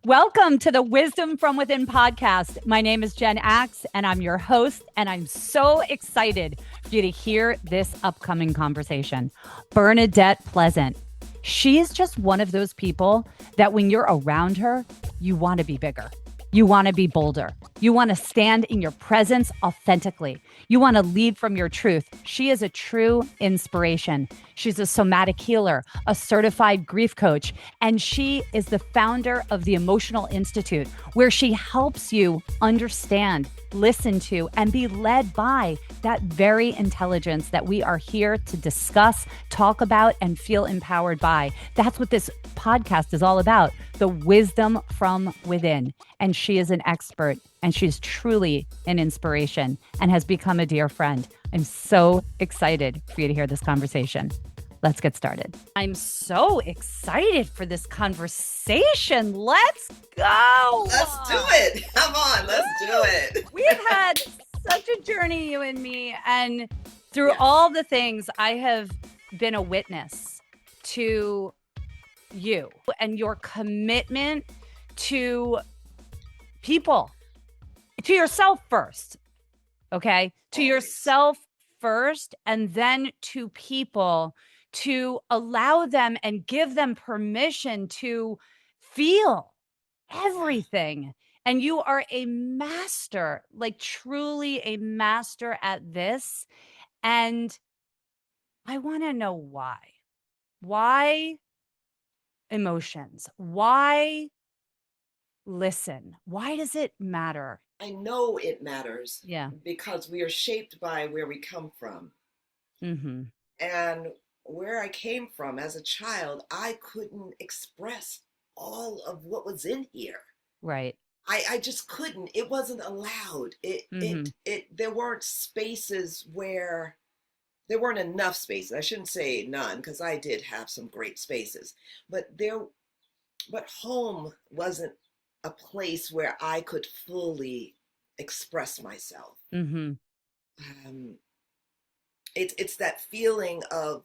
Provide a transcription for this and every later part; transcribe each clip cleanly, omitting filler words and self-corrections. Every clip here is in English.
Welcome to the Wisdom from Within podcast. My name is Jen Axe, and I'm your host, and I'm so excited for you to hear this upcoming conversation. Bernadette Pleasant. She is just one of those people that when you're around her, you want to be bigger. You want to be bolder. You want to stand in your presence authentically. You want to lead from your truth. She is a true inspiration. She's a somatic healer, a certified grief coach, and she is the founder of the Emotional Institute, where she helps you understand, listen to, and be led by that very intelligence that we are here to discuss, talk about, and feel empowered by. That's what this podcast is all about, the wisdom from within. And she is an expert, and she's truly an inspiration and has become a dear friend. I'm so excited for you to hear this conversation. Let's get started. I'm so excited for this conversation. Let's go. Let's do it. Come on, let's do it. We've had such a journey, you and me, and through all the things, I have been a witness to you and your commitment to people, to yourself first, okay? To yourself first, and then to people, to allow them and give them permission to feel everything. And you are a master, like truly a master at this. And I want to know why. Why emotions? Why listen? Why does it matter? I know it matters. Yeah. Because we are shaped by where we come from. Mm-hmm. And where I came from as a child, I couldn't express all of what was in here. Right. I just couldn't. It wasn't allowed. There weren't spaces where there weren't enough spaces. I shouldn't say none, because I did have some great spaces, but home wasn't a place where I could fully express myself. Mm-hmm. It's that feeling of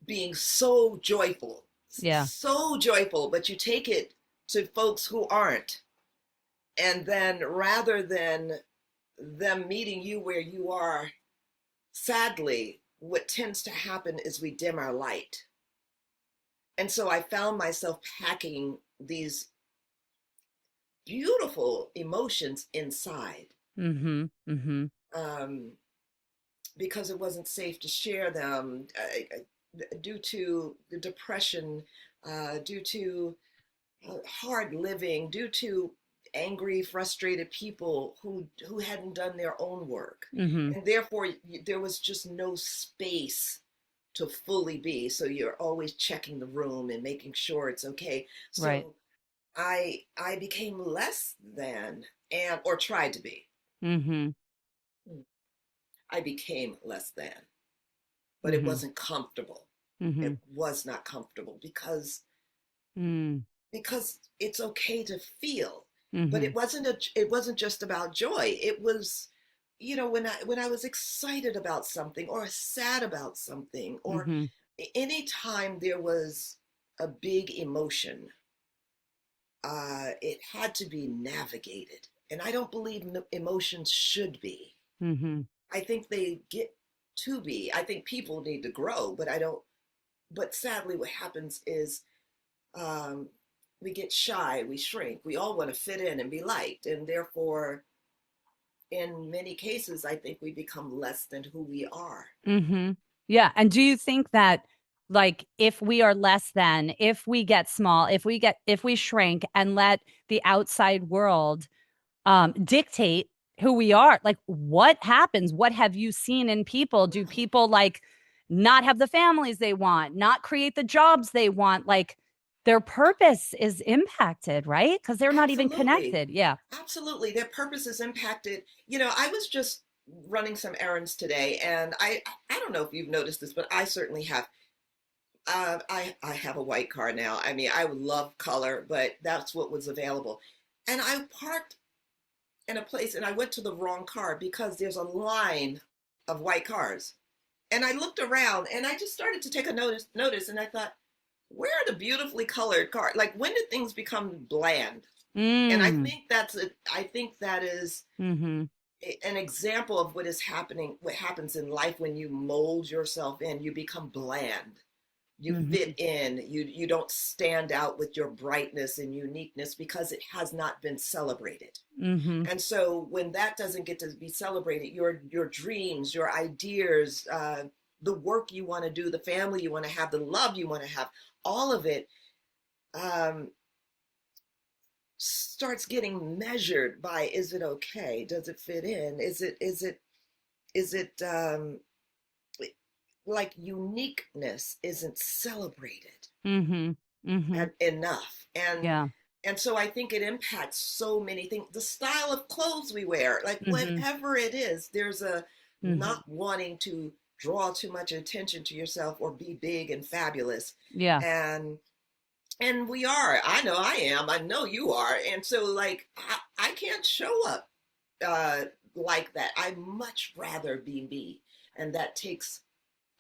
being so joyful, so joyful, but you take it to folks who aren't. And then rather than them meeting you where you are, sadly, what tends to happen is we dim our light. And so I found myself packing these beautiful emotions inside. Mm-hmm. Mm-hmm. Because it wasn't safe to share them due to the depression, due to hard living, due to angry, frustrated people who hadn't done their own work. Mm-hmm. And therefore, there was just no space to fully be. So you're always checking the room and making sure it's okay. So Right. I became less than, or tried to be. Mm-hmm. I became less than, but Mm-hmm. it wasn't comfortable. Mm-hmm. It was not comfortable because it's okay to feel. Mm-hmm. But it wasn't just about joy. It was, when I was excited about something or sad about something, or anytime there was a big emotion, it had to be navigated. And I don't believe emotions should be. Mm-hmm. I think they get to be. I think people need to grow, but sadly what happens is we get shy, we shrink, we all want to fit in and be liked. And therefore, in many cases, I think we become less than who we are. Mm-hmm. Yeah. And do you think that, like, if we are less than, if we get small, if we shrink and let the outside world dictate who we are, like, what happens? What have you seen in people? Do people like not have the families they want, not create the jobs they want? Like, their purpose is impacted, right? Because they're not even connected. Yeah. Absolutely. Their purpose is impacted. I was just running some errands today, and I don't know if you've noticed this, but I certainly have. I have a white car now. I mean, I would love color, but that's what was available. And I parked in a place, and I went to the wrong car because there's a line of white cars. And I looked around, and I just started to take a notice, and I thought, where are the beautifully colored cards? Like, when did things become bland? And I Mm. think I think that is Mm-hmm. an example of what is happening, what happens in life when you mold yourself in, you become bland. You Mm-hmm. fit in, you don't stand out with your brightness and uniqueness because it has not been celebrated. Mm-hmm. And so when that doesn't get to be celebrated, your dreams, your ideas, the work you want to do, the family you want to have, the love you want to have, all of it um, starts getting measured by, is it okay? Does it fit in? Is it like uniqueness isn't celebrated Mm-hmm. Mm-hmm. enough. Yeah. And so I think it impacts so many things. The style of clothes we wear, like Mm-hmm. whatever it is, there's a Mm-hmm. not wanting to draw too much attention to yourself or be big and fabulous. Yeah. And we are. I know I am. I know you are. And so like I can't show up uh like that. I'd much rather be me. And that takes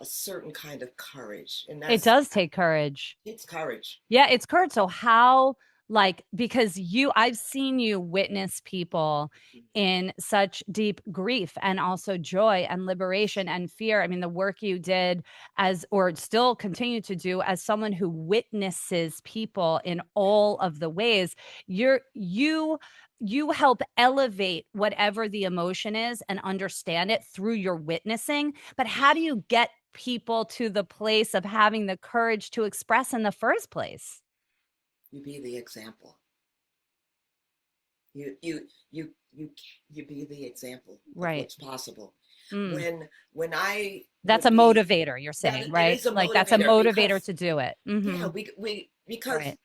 a certain kind of courage. And It that's does take courage. it's courage. Yeah, it's Kurt. So how, like, because I've seen you witness people in such deep grief and also joy and liberation and fear. I mean, the work you did or still continue to do as someone who witnesses people in all of the ways, you help elevate whatever the emotion is and understand it through your witnessing. But how do you get people to the place of having the courage to express in the first place? You be the example. You you you you you be the example of Right. what's possible. Mm. When I That's would a be motivator, you're that saying, it right? is a Like that's a motivator motivator because to do it. yeah, Mm-hmm. we because Right.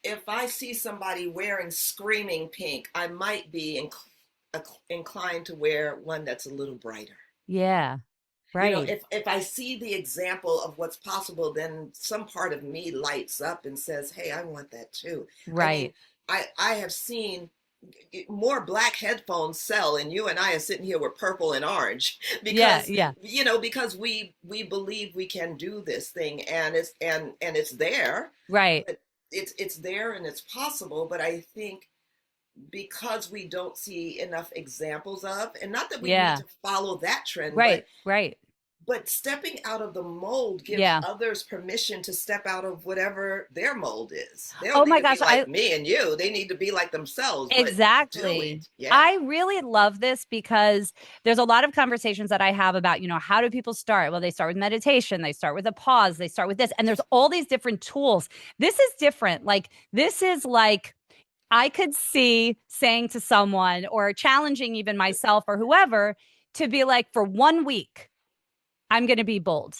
if I see somebody wearing screaming pink, I might be inclined to wear one that's a little brighter. Yeah. You know, Right. if I see the example of what's possible, then some part of me lights up and says, hey, I want that too. I mean, Right. I have seen more black headphones sell, and you and I are sitting here with purple and orange Yeah. because Yeah. because we believe we can do this thing, and it's there. Right. But it's there and it's possible. But I think because we don't see enough examples of, and not that we need Yeah. to follow that trend, Right. Right. but stepping out of the mold gives Yeah. others permission to step out of whatever their mold is. They don't Oh need my to be gosh. like me and you. They need to be like themselves, but do Exactly. it. Yeah. I really love this because there's a lot of conversations that I have about, how do people start? Well, they start with meditation, they start with a pause, they start with this, and there's all these different tools. This is different. Like, this is like, I could see saying to someone or challenging even myself or whoever to be like, for 1 week, I'm going to be bold.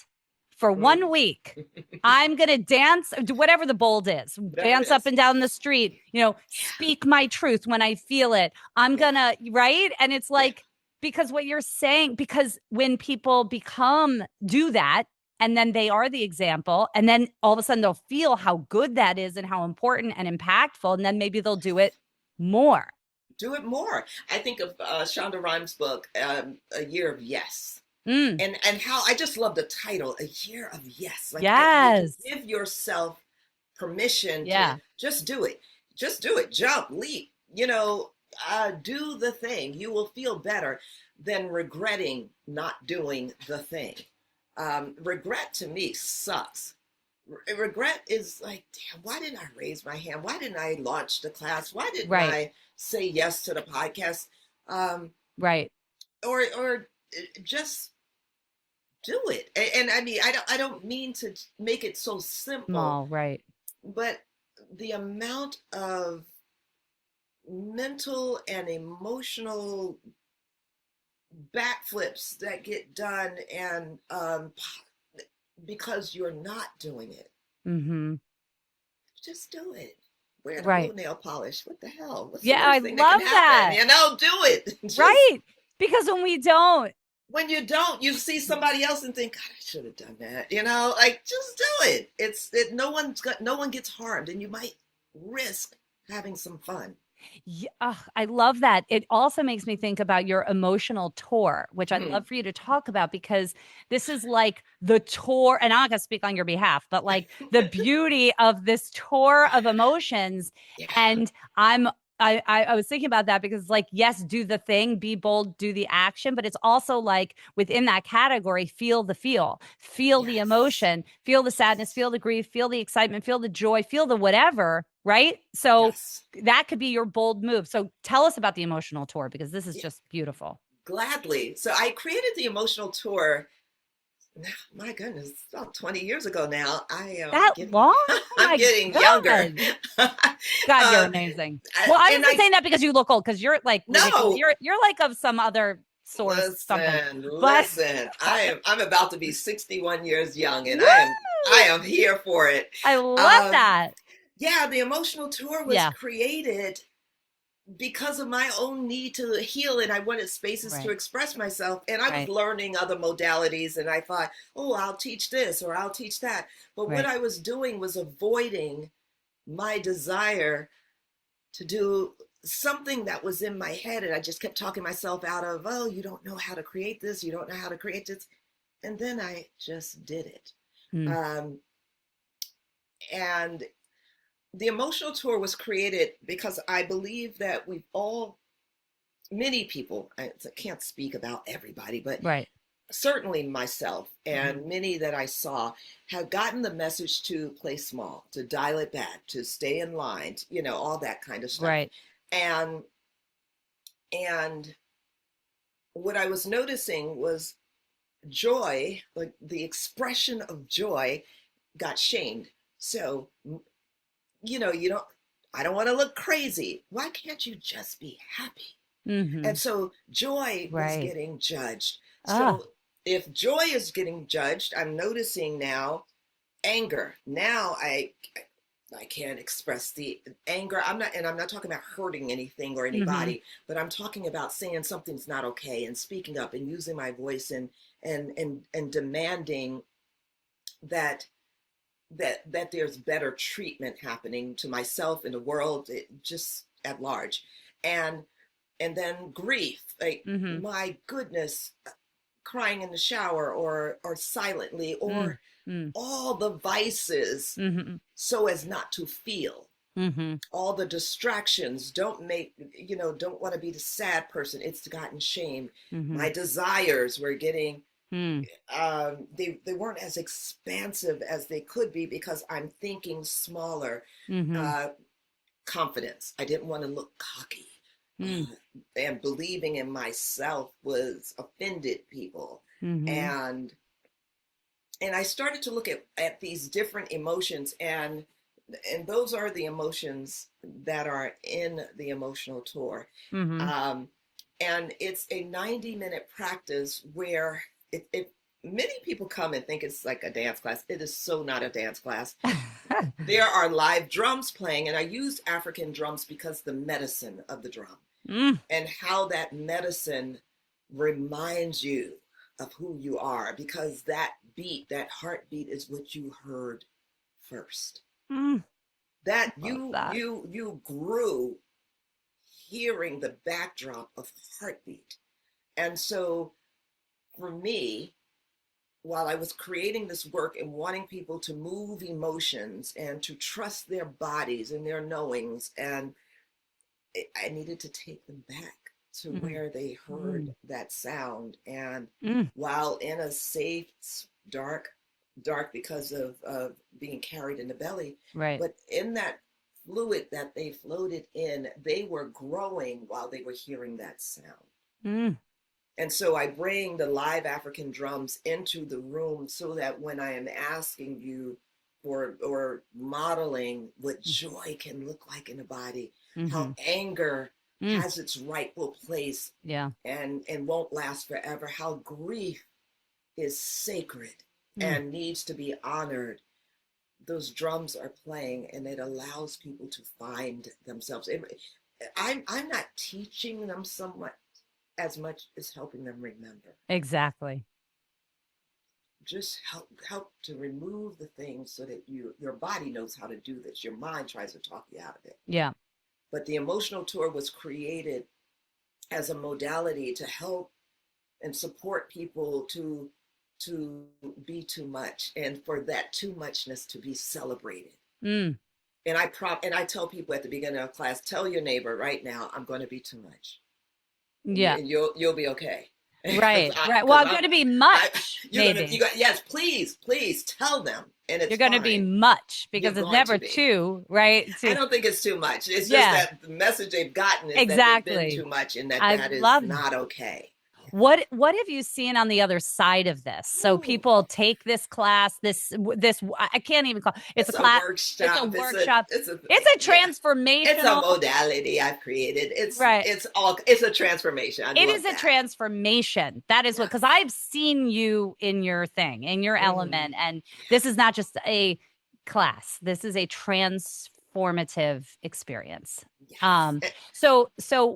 For Mm. 1 week, I'm going to dance, do whatever the bold is, Whatever it dance up is. and down the street, Yeah. speak my truth when I feel it. I'm Yeah. going to, right? And it's Yeah. like, because what you're saying, because when people do that, and then they are the example, and then all of a sudden they'll feel how good that is and how important and impactful, and then maybe they'll do it more. Do it more. I think of Shonda Rhimes' book, A Year of Yes. Mm, And how I just love the title, A Year of Yes. Like to yes. give yourself permission to Yeah. just do it. Just do it. Jump, leap, do the thing. You will feel better than regretting not doing the thing. Regret to me sucks. Regret is like, damn, why didn't I raise my hand? Why didn't I launch the class? Why didn't Right. I say yes to the podcast? Um, Right. or just do it. And I mean, I don't mean to make it so simple, Small. Right. but the amount of mental and emotional backflips that get done, and because you're not doing it, Mm-hmm. just do it. Wear the blue Right. nail polish. What the hell? What's the Yeah, I worst thing that can love happen? that. Do it. Just Right. Because when we don't, when you don't, you see somebody else and think, God, I should have done that. Like, just do it. No one gets harmed, and you might risk having some fun. Yeah, I love that. It also makes me think about your emotional tour, which I'd love for you to talk about, because this is like the tour, and I'm not going to speak on your behalf, but like the beauty of this tour of emotions. Yeah. And I was thinking about that because, like, yes, do the thing, be bold, do the action, but it's also like within that category, feel the emotion, feel the sadness, feel the grief, feel the excitement, feel the joy, feel the whatever, right? So Yes. that could be your bold move. So tell us about the emotional tour, because this is just beautiful. Gladly. So I created the emotional tour. My goodness, about 20 years ago now. I am That getting, long? Oh I'm my getting younger. God. God, you're amazing. Well, I'm And just I, saying that because you look old, because you're like ridiculous. no, You're like of some other source, something. But listen, I'm about to be 61 years young and I woo! am here for it. I love Um, that. yeah, the emotional tour was Yeah. created because of my own need to heal, and I wanted spaces to Right. express myself, and I was Right. learning other modalities, and I thought, oh, I'll teach this or I'll teach that. But what Right. I was doing was avoiding my desire to do something that was in my head, and I just kept talking myself out of, oh, you don't know how to create this, you don't know how to create this. And then I just did it. Mm. um, and the emotional tour was created because I believe that we've all, many people, I can't speak about everybody, but Right. certainly myself Mhm. and many that I saw have gotten the message to play small, to dial it back, to stay in line, all that kind of stuff. Right. And and what I was noticing was joy, like the expression of joy, got shamed. So, you don't, I don't want to look crazy. Why can't you just be happy? And Mm-hmm. so joy was Right. getting judged. Ah. So if joy is getting judged, I'm noticing now anger. Now I can't express the anger. I'm not talking about hurting anything or Mm-hmm. anybody, but I'm talking about saying something's not okay and speaking up and using my voice and demanding that that there's better treatment happening to myself in the world, just at large. And and then grief, like, Mm-hmm. my goodness, crying in the shower or silently, Mm. or Mm. all the vices Mm-hmm. so as not to feel, Mm-hmm. all the distractions, don't want to be the sad person, it's gotten shamed. Mm-hmm. My desires were getting, Mm. they weren't as expansive as they could be because I'm thinking smaller. Mm-hmm. uh, Confidence, I didn't want to look cocky. Mm. And believing in myself was offended people. Mm-hmm. And and I started to look at these different emotions, and those are the emotions that are in the emotional tour. Mm-hmm. um, and it's a 90-minute practice where it many people come and think it's like a dance class. It is so not a dance class. There are live drums playing, and I use African drums because the medicine of the drum Mm. and how that medicine reminds you of who you are, because that beat, that heartbeat, is what you heard first. Mm. That Love you that. you you grew hearing the backdrop of heartbeat. And so for me, while I was creating this work and wanting people to move emotions and to trust their bodies and their knowings, and I needed to take them back to Mm. where they heard Mm. that sound. And Mm. while in a safe, dark because of being carried in the belly, Right. but in that fluid that they floated in, they were growing while they were hearing that sound. Mm. And so I bring the live African drums into the room so that when I am asking you for, or modeling what joy can look like in a body, Mm-hmm. how anger Mm. has its rightful place Yeah. and won't last forever, how grief is sacred Mm. and needs to be honored. Those drums are playing, and it allows people to find themselves. I'm not teaching them somewhat as much as helping them remember. Exactly. Just help to remove the things so that your body knows how to do this. Your mind tries to talk you out of it. Yeah. But the emotional tour was created as a modality to help and support people to be too much, and for that too muchness to be celebrated. Mm. And I tell people at the beginning of class, tell your neighbor right now, I'm going to be too much, Yeah. and you'll be okay. Right. Right. Well, I'm going to be much. Maybe. Yes, please tell them, and it's You're going to be fine. much, You're because it's going never to be. too, right? I don't think it's too much. It's just Yeah, that the message they've gotten is that they've been exactly. too much, and that I that is love not okay. what have you seen on the other side of this? So Ooh. people take this class, this I can't even call it's a class. Workshop. It's a workshop. It's a yeah. transformational. It's a modality I've created. It's right. It's a transformation. It is a transformation. That is what, because I've seen you in your thing, in your element, and this is not just a class. This is a transformative experience. Yes. So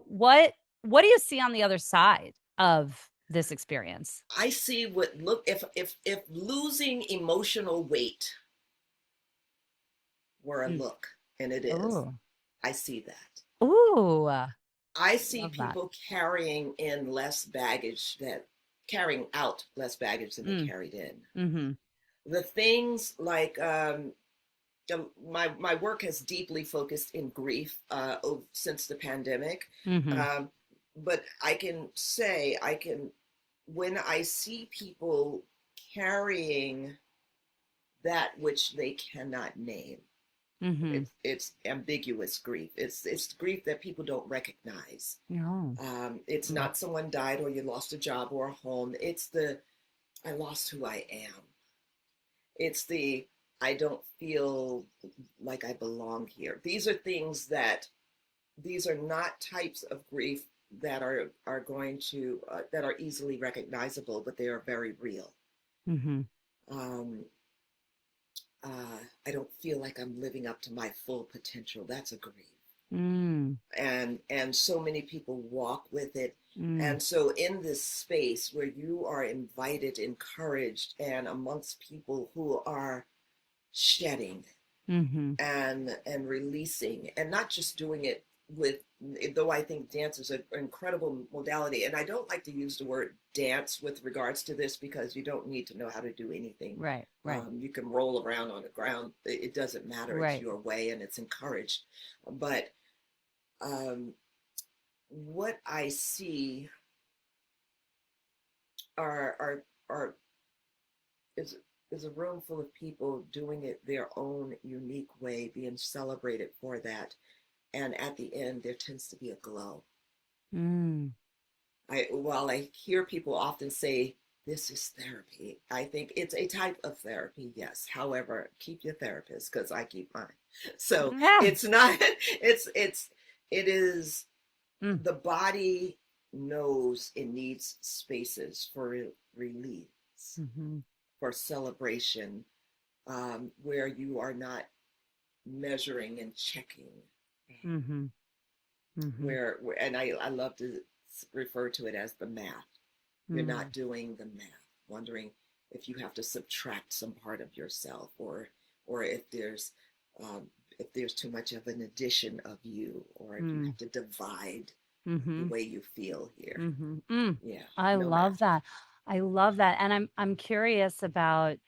what do you see on the other side of this experience? I see if losing emotional weight were a look, and it is. Ooh. I see that. Ooh. I see people carrying less baggage than they carried in. Mm-hmm. The things like my work has deeply focused in grief since the pandemic. Mm-hmm. But when I see people carrying that which they cannot name, it's ambiguous grief. It's grief that people don't recognize. No. It's not someone died or you lost a job or a home. It's I lost who I am. It's I don't feel like I belong here. These are not types of grief that are going to that are easily recognizable, but they are very real. Mm-hmm. I don't feel like I'm living up to my full potential. That's a grief. And so many people walk with it. And so in this space where you are invited, encouraged, and amongst people who are shedding and releasing, and not just doing it though I think dance is an incredible modality, and I don't like to use the word dance with regards to this, because you don't need to know how to do anything. Right. You can roll around on the ground. It doesn't matter. Right. It's your way, and it's encouraged. But what I see is a room full of people doing it their own unique way, being celebrated for that. And at the end, there tends to be a glow. While I hear people often say, this is therapy, I think it's a type of therapy, yes. However, keep your therapist, because I keep mine. So it's not, it is, the body knows it needs spaces for release, for celebration, where you are not measuring and checking. Where and I love to refer to it as the math. You're not doing the math, wondering if you have to subtract some part of yourself, or if there's too much of an addition of you, or if you have to divide the way you feel here. Yeah, I love that. I love that, and I'm curious about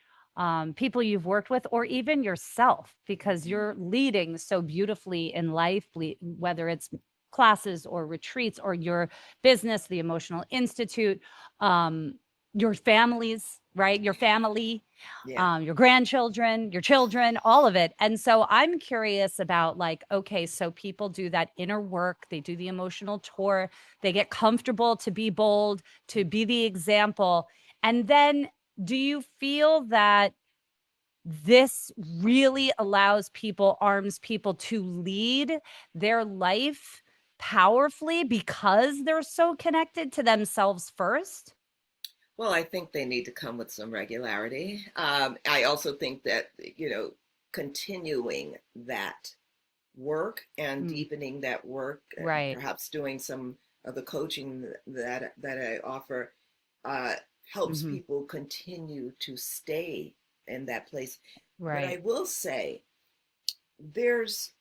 people you've worked with, or even yourself, because you're leading so beautifully in life, whether it's classes or retreats or your business, the Emotional Institute, your families, right? Your family, your grandchildren, your children, all of it. And so I'm curious about, like, okay, so people do that inner work, they do the emotional tour, they get comfortable to be bold, to be the example. And then do you feel that this really arms people to lead their life powerfully because they're so connected to themselves first? Well, I think they need to come with some regularity. I also think that, continuing that work and deepening that work, right, perhaps doing some of the coaching that I offer, helps people continue to stay in that place. Right. But I will say, there's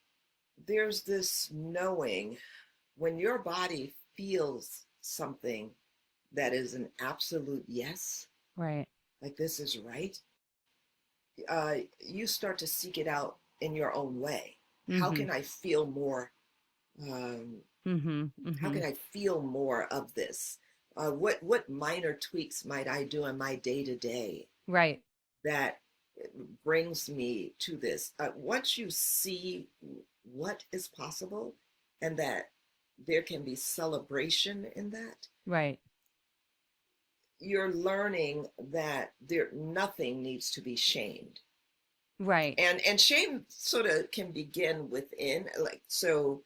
there's this knowing when your body feels something that is an absolute yes, Right. like this is right, you start to seek it out in your own way. How Mm-hmm. can I feel more? Um, Mm-hmm. how Mm-hmm. can I feel more of this? What minor tweaks might I do in my day to day Right. that brings me to this? Once you see what is possible and that there can be celebration in that, Right. you're learning that there nothing needs to be shamed. Right. And shame sort of can begin within, like, so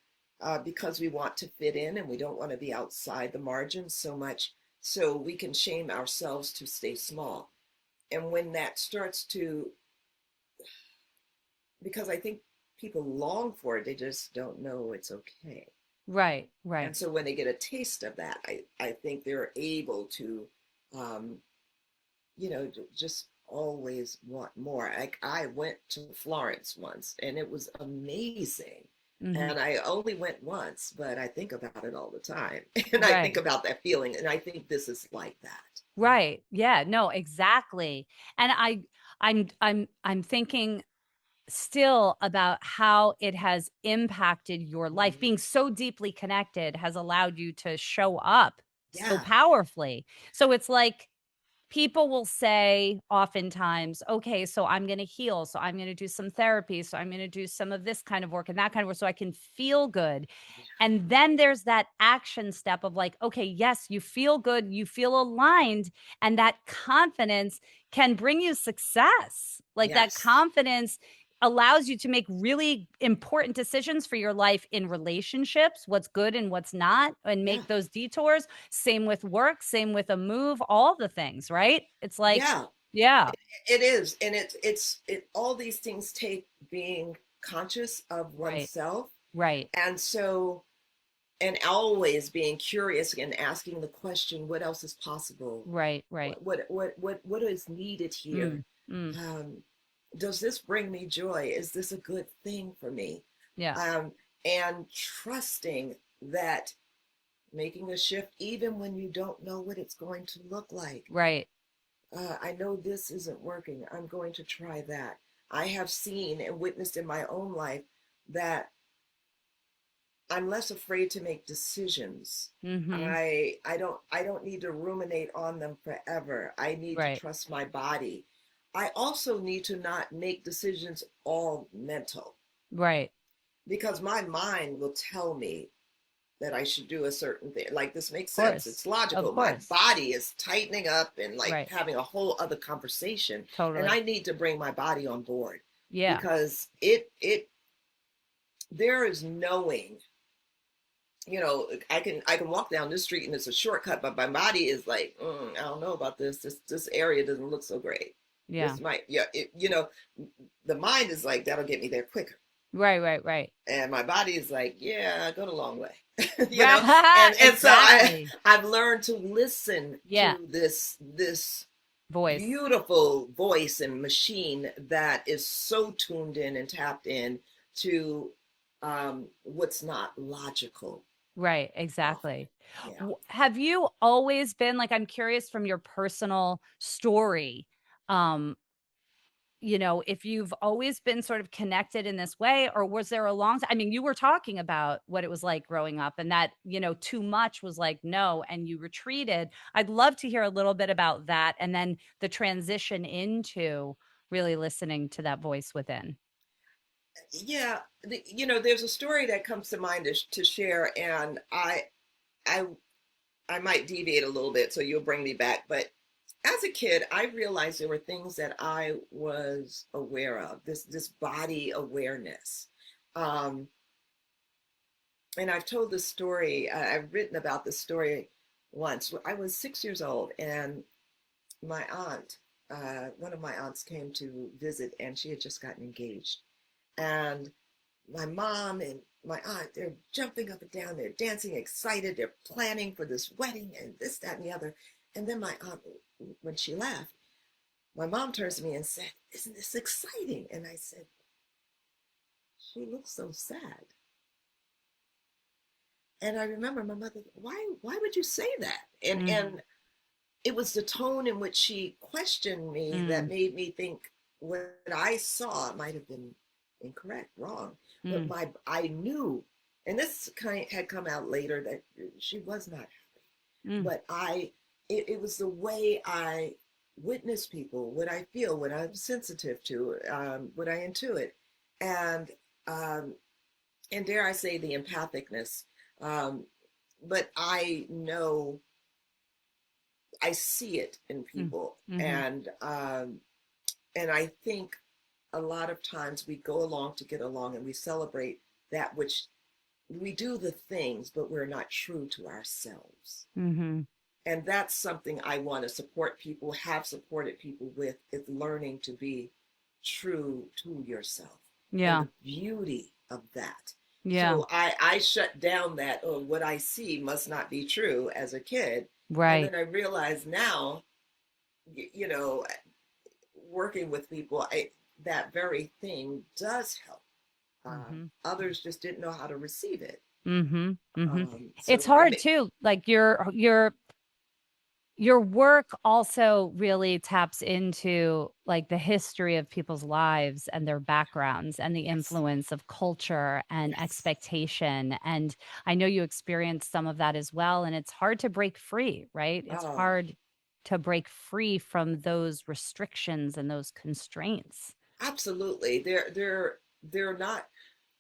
because we want to fit in and we don't want to be outside the margins so much, so we can shame ourselves to stay small. And when that starts to, because I think people long for it, they just don't know it's okay. Right. Right. And so when they get a taste of that, I think they're able to um, just always want more. Like, I went to Florence once and it was amazing. Mm-hmm. And I only went once, but I think about it all the time. And I think Right. about that feeling. And I think this is like that. Right. Yeah, no, exactly. And I'm thinking still about how it has impacted your life. Mhm. Being so deeply connected has allowed you to show up so Yeah. powerfully. So it's like people will say oftentimes, okay, so I'm going to heal. So I'm going to do some therapy. So I'm going to do some of this kind of work and that kind of work so I can feel good. And then there's that action step of like, okay, yes, you feel good, you feel aligned, and that confidence can bring you success. Like that Yes. confidence allows you to make really important decisions for your life in relationships, what's good and what's not, and Yeah. make those detours. Same with work, same with a move, all the things, right? It's like, Yeah. yeah, It is. And all these things take being conscious of right, oneself. right, And so, and always being curious and asking the question, what else is possible? right, right. What is needed here? Mm, mm, Um, does this bring me joy? Is this a good thing for me? yeah, Um, and trusting that making a shift, even when you don't know what it's going to look like. right, I know this isn't working. I'm going to try that. I have seen and witnessed in my own life that I'm less afraid to make decisions. mm-hmm, I don't need to ruminate on them forever. I need to right, trust my body. I also need to not make decisions all mental right. because my mind will tell me that I should do a certain thing. Like, this makes Of sense. course, It's of logical. My course. body is tightening up and like Right, having a whole other conversation. And totally. I need to bring my body on board Yeah, because there is knowing, I can walk down this street and it's a shortcut, but my body is like, I don't know about this. This area doesn't look so great. yeah, This might, yeah, the mind is like, that'll get me there quicker, right, right, right. and my body is like, yeah, go the long way, you know. Right, And so exactly. I've learned to listen Yeah, to this voice. beautiful voice and machine that is so tuned in and tapped in to what's not logical. Right, Oh, exactly. yeah. Have you always been like, I'm curious from your personal story, um, if you've always been sort of connected in this way, or was there a long time? I mean, you were talking about what it was like growing up and that, too much was like, no, and you retreated. I'd love to hear a little bit about that. And then the transition into really listening to that voice within. Yeah, there's a story that comes to mind to share, and I I might deviate a little bit, so you'll bring me back. But as a kid, I realized there were things that I was aware of. This body awareness, um, and I've told this story. I've written about this story once. I was 6 years old, and my aunt, one of my aunts, came to visit, and she had just gotten engaged, and my mom and my aunt, they're jumping up and down, they're dancing, excited, they're planning for this wedding and this, that, and the other. And then my aunt, when she left, my mom turns to me and said, "Isn't this exciting?" And I said, "She looks so sad." And I remember my mother, why would you say that? And Mm, it was the tone in which she questioned me that mm, made me think what I saw might have been incorrect, wrong. But mm, I knew, and this kind of had come out later, that she was not happy. mm, But it was the way I witness people, what I feel, what I'm sensitive to, what I intuit, and um, and dare I say the empathicness. Um, but I know I see it in mm, people, mm-hmm. and I think a lot of times we go along to get along, and we celebrate that which we do the things, but we're not true to ourselves. Mm-hmm. And that's something I want to support people, have supported people with, is learning to be true to yourself and Yeah. the beauty of that. Yeah. So I shut down that, oh, what I see must not be true as a kid. And Right. then I realize now, you know, working with people, that very thing does help. Mm-hmm. Others just didn't know how to receive it. Mm-hmm. Mm-hmm. It's So hard too. Like your work also really taps into like the history of people's lives and their backgrounds and the yes, influence of culture and yes. expectation. And I know you experienced some of that as well. And it's hard to break free, right? It's Oh, hard to break free from those restrictions and those constraints. absolutely. They're not,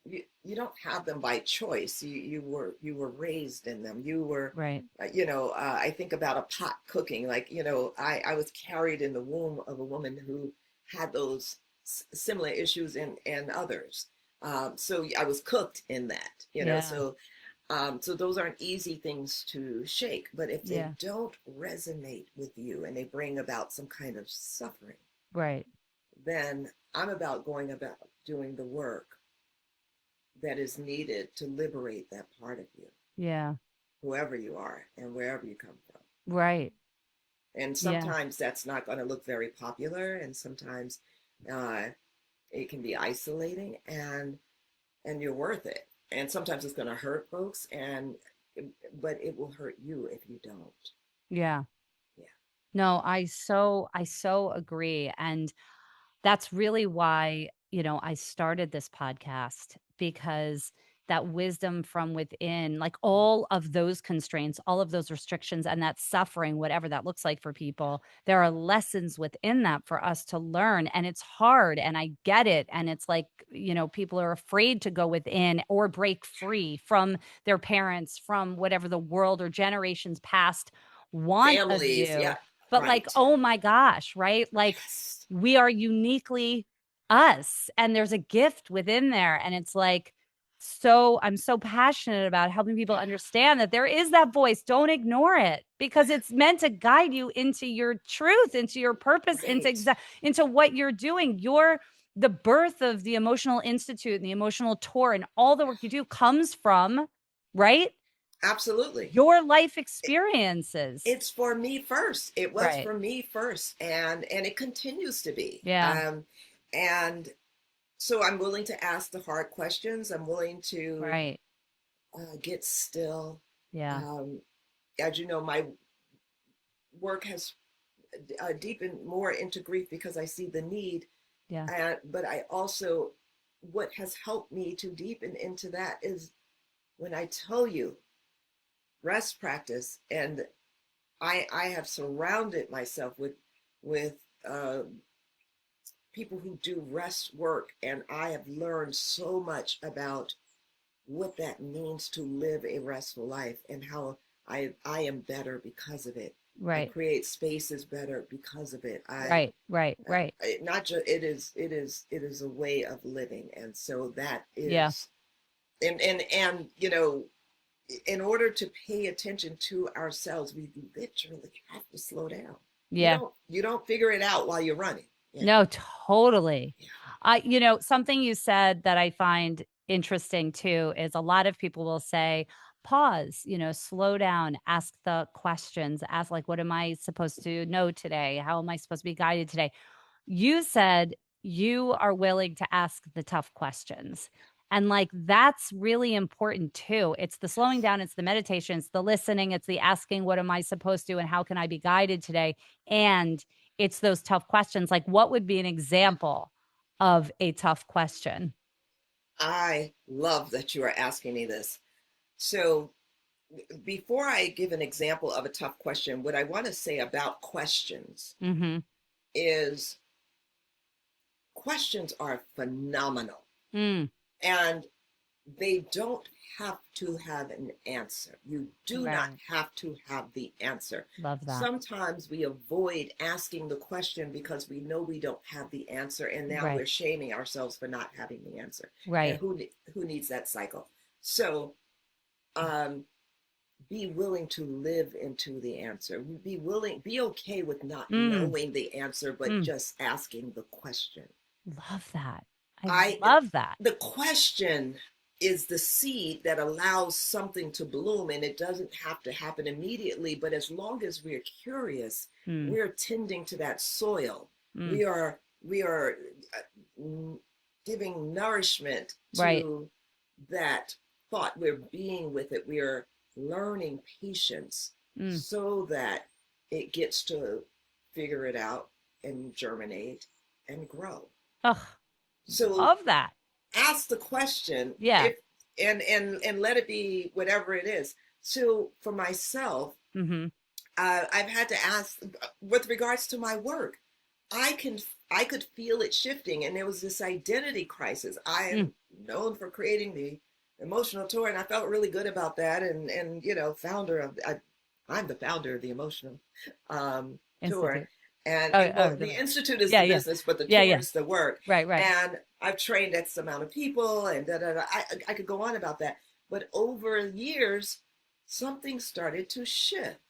you don't have them by choice. You were raised in them. You were, Right. I think about a pot cooking. Like, I was carried in the womb of a woman who had those similar issues and others. So I was cooked in that. Yeah. So those aren't easy things to shake. But if they Yeah. don't resonate with you and they bring about some kind of suffering, Right. then I'm about going about doing the work that is needed to liberate that part of you, Yeah. whoever you are and wherever you come from. Right. And Yeah. sometimes that's not going to look very popular, and sometimes uh, it can be isolating, and you're worth it. And sometimes it's going to hurt folks, and but it will hurt you if you don't. Yeah. Yeah. No, I so agree. And that's really why, I started this podcast because that wisdom from within, like all of those constraints, all of those restrictions, and that suffering, whatever that looks like for people, there are lessons within that for us to learn. And it's hard. And I get it. And it's like, people are afraid to go within or break free from their parents, from whatever the world or generations past want of Families, yeah, you. But like, right. oh my gosh, right? Like, Yes, we are uniquely us and there's a gift within there, and it's like, so I'm so passionate about helping people understand that there is that voice. Don't ignore it, because it's meant to guide you into your truth, into your purpose, right. into what you're doing. The birth of the Emotional Institute and the Emotional Tour and all the work you do comes from, right, Absolutely. your life It, experiences. it's for me first. It was Right. for me first, and it continues to be. Yeah. And so I'm willing to ask the hard questions. I'm willing to Right. get still. Yeah. Um, as you know, my work has deepened more into grief because I see the need. Yeah. But I also, what has helped me to deepen into that is when I tell you rest practice, and I have surrounded myself with uh, people who do rest work, and I have learned so much about what that means to live a restful life and how I am better because of it. I Right. create spaces better because of it. Right. Right. Right. Not just it is a way of living, and so that Yeah. is and in order to pay attention to ourselves, we literally have to slow down. You Yeah. don't you don't figure it out while you're running. Yeah, No, totally. yeah, Something you said that I find interesting too is a lot of people will say, pause, slow down, ask the questions, ask, like, what am I supposed to know today? How am I supposed to be guided today? You said you are willing to ask the tough questions. And like, that's really important too. It's the slowing down, it's the meditation, it's the listening, it's the asking, what am I supposed to, and how can I be guided today? And it's those tough questions. Like, what would be an example of a tough question? I love that you are asking me this. So before I give an example of a tough question, what I want to say about questions Mm-hmm. is questions are phenomenal. Mm. And they don't have to have an answer. You do not Right. have to have the answer. Love that. Sometimes we avoid asking the question because we know we don't have the answer, and now Right. we're shaming ourselves for not having the answer. And Right. who needs that cycle? So, um, be willing to live into the answer. Be okay with not Mm. knowing the answer, but Mm. just asking the question. Love that. I I love that. The question is the seed that allows something to bloom, and it doesn't have to happen immediately, but as long as we're curious, Mm. we're tending to that soil. Mm. We are giving nourishment Right. to that thought. We're being with it. We are learning patience Mm. so that it gets to figure it out and germinate and grow. Oh, So love that. ask the question, Yeah. if and let it be whatever it is. So for myself, Mm-hmm. I've had to ask with regards to my work. I could feel it shifting, and there was this identity crisis. I Mm. am known for creating the emotional tour, and I felt really good about that. And I'm the founder of the emotional tour, Institute. and well, the The, institute is yeah, the yeah, business, but the yeah, tour yeah. is the work. Right, right. And I've trained X amount of people, and da, da, da. I could go on about that. But over years, something started to shift.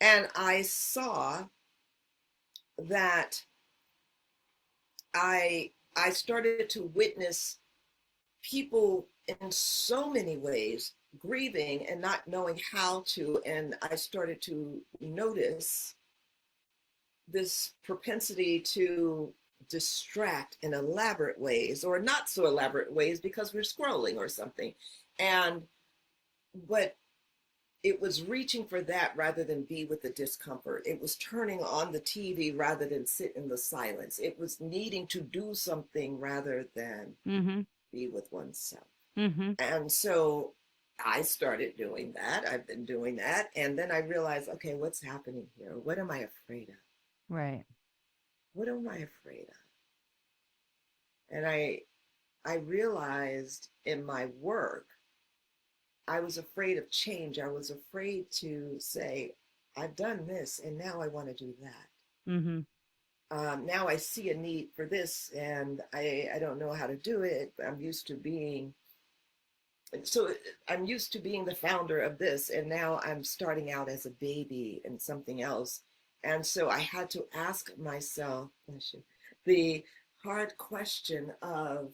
And I saw that I started to witness people in so many ways grieving and not knowing how to. And I started to notice this propensity to distract in elaborate ways or not so elaborate ways because we're scrolling or something. And but it was reaching for that rather than be with the discomfort. It was turning on the TV rather than sit in the silence. It was needing to do something rather than Mm-hmm. be with oneself. Mm-hmm. And so I started doing that. I've been doing that. And then I realized, okay, what's happening here? What am I afraid of? Right. What am I afraid of? And I realized in my work, I was afraid of change. I was afraid to say, I've done this and now I want to do that. Mm-hmm. Now I see a need for this and I don't know how to do it. So I'm used to being the founder of this, and now I'm starting out as a baby in something else. And so I had to ask myself the hard question of,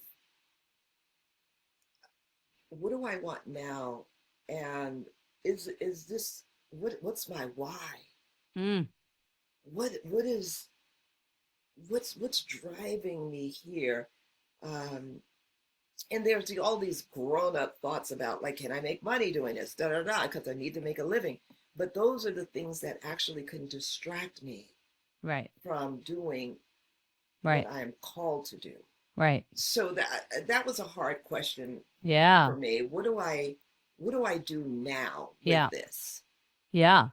what do I want now? And is this what's my why? Mm. What is what's driving me here? Um, and there's all these grown-up thoughts about, like, can I make money doing this, da da da, because I need to make a living. But those are the things that actually can distract me Right. from doing Right. what I am called to do. Right. So that was a hard question Yeah. for me. What do I do now with Yeah. this? Yeah.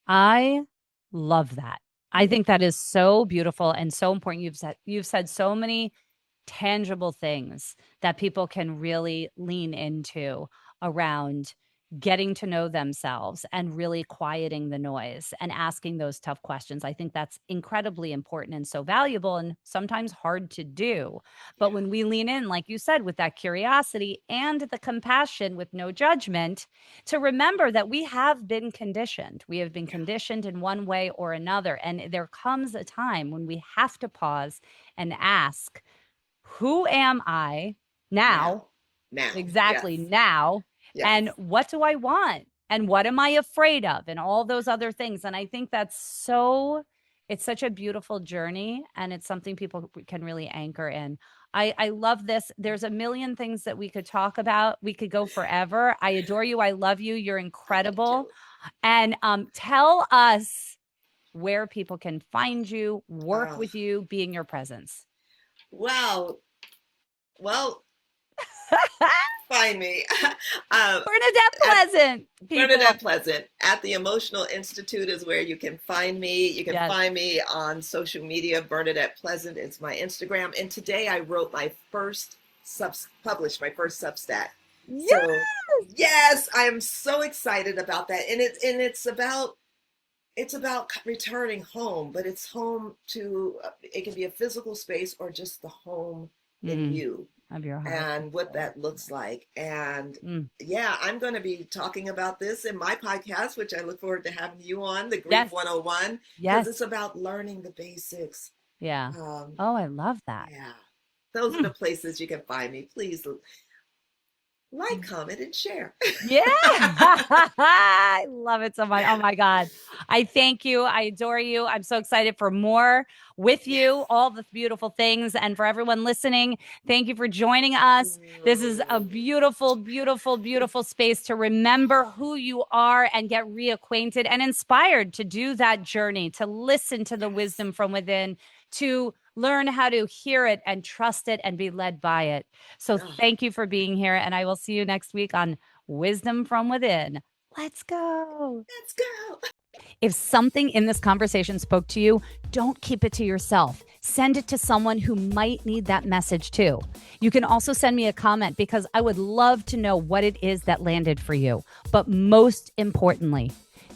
I love that. I think that is so beautiful and so important. You've said so many tangible things that people can really lean into around getting to know themselves and really quieting the noise and asking those tough questions. I think that's incredibly important and so valuable and sometimes hard to do. But Yeah. when we lean in, like you said, with that curiosity and the compassion with no judgment, to remember that we have been conditioned. We have been Yeah. conditioned in one way or another. And there comes a time when we have to pause and ask, who am I now? Now. Now. Yes. Exactly now. Yes. And what do I want? And what am I afraid of? And all those other things. And I think it's such a beautiful journey. And it's something people can really anchor in. I love this. There's a million things that we could talk about. We could go forever. I adore you. I love you. You're incredible. And tell us where people can find you, work with you, be in your presence. Wow. Well, find me. Bernadette Pleasant. Bernadette Pleasant at the Emotional Institute is where you can find me. You can find me on social media. Bernadette Pleasant is my Instagram. And today I wrote my first published my first Substack. Yes! So yes, I am so excited about that. And it's about returning home, but it's home to, it can be a physical space or just the home in you. Of your heart. And what that looks like. And yeah, I'm going to be talking about this in my podcast, which I look forward to having you on, the Grief 101, because it's about learning the basics. Yeah. Oh, I love that. Yeah. Those are the places you can find me. Please like, comment, and share. Yeah. I love it so much. Oh my God. I thank you. I adore you. I'm so excited for more with you, all the beautiful things. And for everyone listening, thank you for joining us. This is a beautiful, beautiful, beautiful space to remember who you are and get reacquainted and inspired to do that journey, to listen to the wisdom from within, to learn how to hear it and trust it and be led by it. So thank you for being here. And I will see you next week on Wisdom from Within. Let's go. Let's go. If something in this conversation spoke to you, don't keep it to yourself. Send it to someone who might need that message too. You can also send me a comment because I would love to know what it is that landed for you. But most importantly,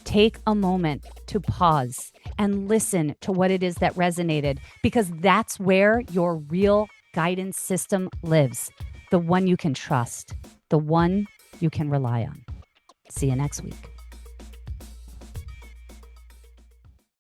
take a moment to pause and listen to what it is that resonated, because that's where your real guidance system lives. The one you can trust, the one you can rely on. See you next week.